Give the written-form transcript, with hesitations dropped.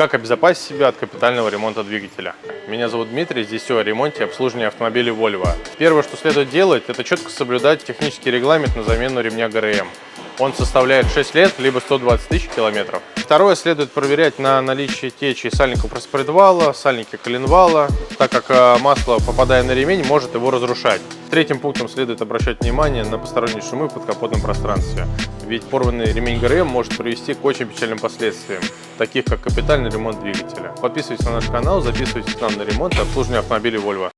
Как обезопасить себя от капитального ремонта двигателя? Меня зовут Дмитрий, здесь все о ремонте и обслуживании автомобилей Volvo. Первое, что следует делать, это четко соблюдать технический регламент на замену ремня ГРМ. Он составляет 6 лет, либо 120 тысяч километров. Второе, следует проверять на наличие течи сальников распредвала, сальники коленвала, так как масло, попадая на ремень, может его разрушать. Третьим пунктом следует обращать внимание на посторонние шумы в подкапотном пространстве, ведь порванный ремень ГРМ может привести к очень печальным последствиям, таких как капитальный ремонт двигателя. Подписывайтесь на наш канал, записывайтесь к нам на ремонт и обслуживание автомобилей Volvo.